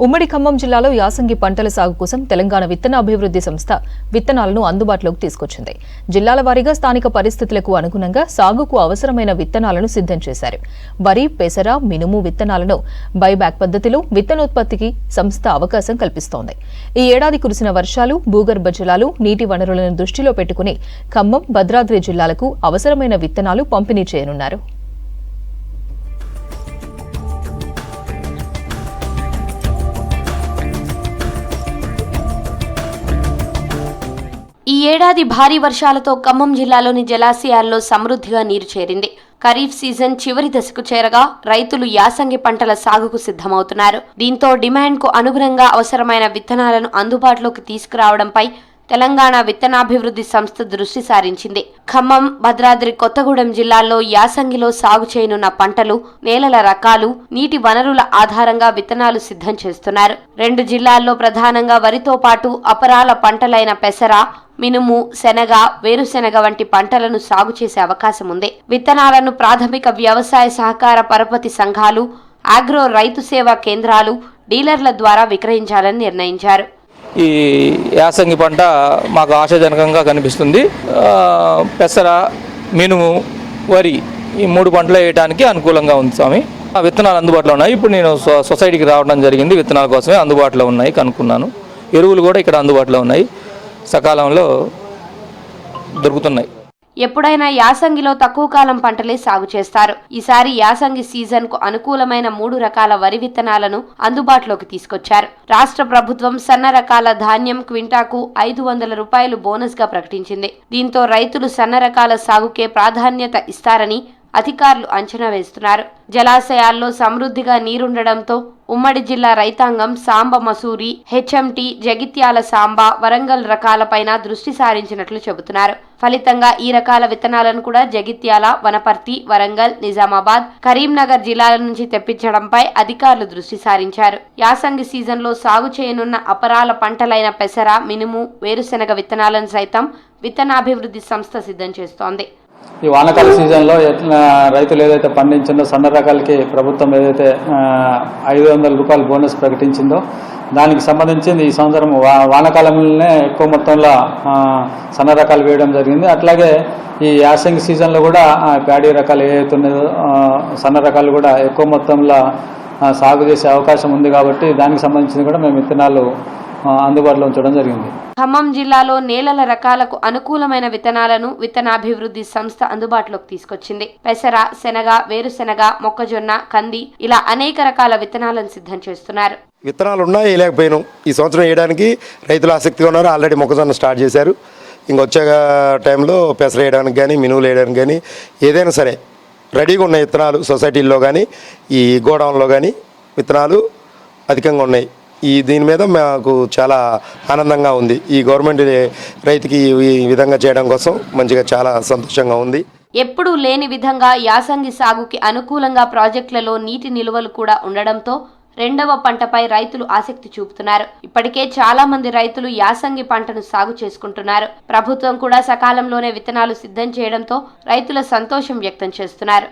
ఉమ్మడి ఖమ్మం జిల్లాలో యాసంగి పంటల సాగు కోసం తెలంగాణ విత్తన అభివృద్ధి సంస్థ విత్తనాలను అందుబాటులోకి తీసుకొచ్చింది. జిల్లాల వారీగా స్థానిక పరిస్థితులకు అనుగుణంగా సాగుకు అవసరమైన విత్తనాలను సిద్ధం చేశారు. వరి, పెసర, మినుము విత్తనాలను బైబ్యాక్ పద్ధతిలో విత్తనోత్పత్తికి సంస్థ అవకాశం కల్పిస్తోంది. ఈ ఏడాది కురిసిన వర్షాలు, భూగర్భ జలాలు, నీటి వనరులను దృష్టిలో పెట్టుకుని ఖమ్మం, భద్రాద్రి జిల్లాలకు అవసరమైన విత్తనాలు పంపిణీ చేయనున్నారు. ఈ ఏడాది భారీ వర్షాలతో ఖమ్మం జిల్లాలోని జలాశయాల్లో సమృద్ధిగా నీరు చేరింది. ఖరీఫ్ సీజన్ చివరి దశకు చేరగా రైతులు యాసంగి పంటల సాగుకు సిద్ధమవుతున్నారు. దీంతో డిమాండ్కు అనుగుణంగా అవసరమైన విత్తనాలను అందుబాటులోకి తీసుకురావడంపై తెలంగాణ విత్తనాభివృద్ధి సంస్థ దృష్టి సారించింది. ఖమ్మం, భద్రాద్రి కొత్తగూడెం జిల్లాల్లో యాసంగిలో సాగు చేయనున్న పంటలు, నేలల రకాలు, నీటి వనరుల ఆధారంగా విత్తనాలు సిద్ధం చేస్తున్నారు. 2 జిల్లాల్లో ప్రధానంగా వరితో పాటు అపరాల పంటలైన పెసర, మినుము, శనగ, వేరుశెనగ వంటి పంటలను సాగు చేసే అవకాశం ఉంది. విత్తనాలను ప్రాథమిక వ్యవసాయ సహకార పరపతి సంఘాలు, ఆగ్రో రైతు సేవా కేంద్రాలు, డీలర్ల ద్వారా విక్రయించాలని నిర్ణయించారు. ఈ యాసంగి పంట మాకు ఆశాజనకంగా కనిపిస్తుంది. పెసర, మినుము, వరి ఈ 3 పంటలు వేయడానికి అనుకూలంగా ఉంది స్వామి. విత్తనాలు అందుబాటులో ఉన్నాయి. ఇప్పుడు నేను సొసైటీకి రావడం జరిగింది. విత్తనాల కోసమే అందుబాటులో ఉన్నాయి కనుక్కున్నాను. ఎరువులు కూడా ఇక్కడ అందుబాటులో ఉన్నాయి, సకాలంలో దొరుకుతున్నాయి. ఎప్పుడైనా యాసంగిలో తక్కువ కాలం పంటలే సాగు చేస్తారు. ఈసారి యాసంగి సీజన్ కు అనుకూలమైన 3 రకాల వరి విత్తనాలను అందుబాటులోకి తీసుకొచ్చారు. రాష్ట్ర ప్రభుత్వం సన్న రకాల ధాన్యం క్వింటాకు 500 రూపాయలు బోనస్ గా ప్రకటించింది. దీంతో రైతులు సన్న రకాల సాగుకే ప్రాధాన్యత ఇస్తారని అధికారులు అంచనా వేస్తున్నారు. జలాశయాల్లో సమృద్ధిగా నీరుండడంతో ఉమ్మడి జిల్లా రైతాంగం సాంబ మసూరి, హెచ్ఎంటి, జగిత్యాల సాంబ, వరంగల్ రకాలపైన దృష్టి సారించినట్లు చెబుతున్నారు. ఫలితంగా ఈ రకాల విత్తనాలను కూడా జగిత్యాల, వనపర్తి, వరంగల్, నిజామాబాద్, కరీంనగర్ జిల్లాల నుంచి తెప్పించడంపై అధికారులు దృష్టి సారించారు. యాసంగి సీజన్లో సాగు చేయనున్న అపరాల పంటలైన పెసర, మినుము, వేరుశెనగ విత్తనాలను సైతం విత్తనాభివృద్ధి సంస్థ సిద్ధం చేస్తోంది. ఈ వానాకాల సీజన్లో రైతులు ఏదైతే పండించిందో సన్న రకాలకి ప్రభుత్వం ఏదైతే 500 రూపాయలు బోనస్ ప్రకటించిందో దానికి సంబంధించింది ఈ సంవత్సరం వానాకాలంలోనే ఎక్కువ మొత్తంలో సన్న రకాలు వేయడం జరిగింది. అట్లాగే ఈ యాసంగి సీజన్లో కూడా ప్యాడీ రకాలు ఏవైతే ఉన్నాయో సన్న రకాలు కూడా ఎక్కువ మొత్తంలో సాగు చేసే అవకాశం ఉంది. కాబట్టి దానికి సంబంధించింది కూడా మేము విత్తనాలు అందుబాటులో ఉంచడం జరిగింది. ఖమ్మం జిల్లాలో నేలల రకాలకు అనుకూలమైన విత్తనాలను విత్తనాభివృద్ధి సంస్థ అందుబాటులోకి తీసుకొచ్చింది. పెసర, శనగ, వేరుశెనగ, మొక్కజొన్న, కంది ఇలా అనేక రకాల విత్తనాలను సిద్ధం చేస్తున్నారు. విత్తనాలు ఉన్నాయి, వేయలేకపోయినాం. ఈ సంవత్సరం వేయడానికి రైతులు ఆసక్తిగా ఉన్నారు. ఆల్రెడీ మొక్కజొన్న స్టార్ట్ చేశారు. ఇంకొచ్చే టైంలో పెసర వేయడానికి కానీ, మినువులు వేయడానికి కానీ ఏదైనా సరే రెడీగా ఉన్నాయి విత్తనాలు. సొసైటీల్లో కానీ, ఈ గోడౌన్లో కానీ విత్తనాలు అధికంగా ఉన్నాయి. దీని మీద మాకు చాలా ఆనందంగా ఉంది. ఈ గవర్నమెంట్ రైతుకి ఈ విధంగా చేయడం కోసం మంచిగా చాలా సంతోషంగా ఉంది. ఎప్పుడూ లేని విధంగా యాసంగి సాగుకి అనుకూలంగా ప్రాజెక్టులలో నీటి నిల్వలు కూడా ఉండడంతో 2వ పంటపై రైతులు ఆసక్తి చూపుతున్నారు. ఇప్పటికే చాలా మంది రైతులు యాసంగి పంటను సాగు చేసుకుంటున్నారు. ప్రభుత్వం కూడా సకాలంలోనే విత్తనాలు సిద్ధం చేయడంతో రైతుల సంతోషం వ్యక్తం చేస్తున్నారు.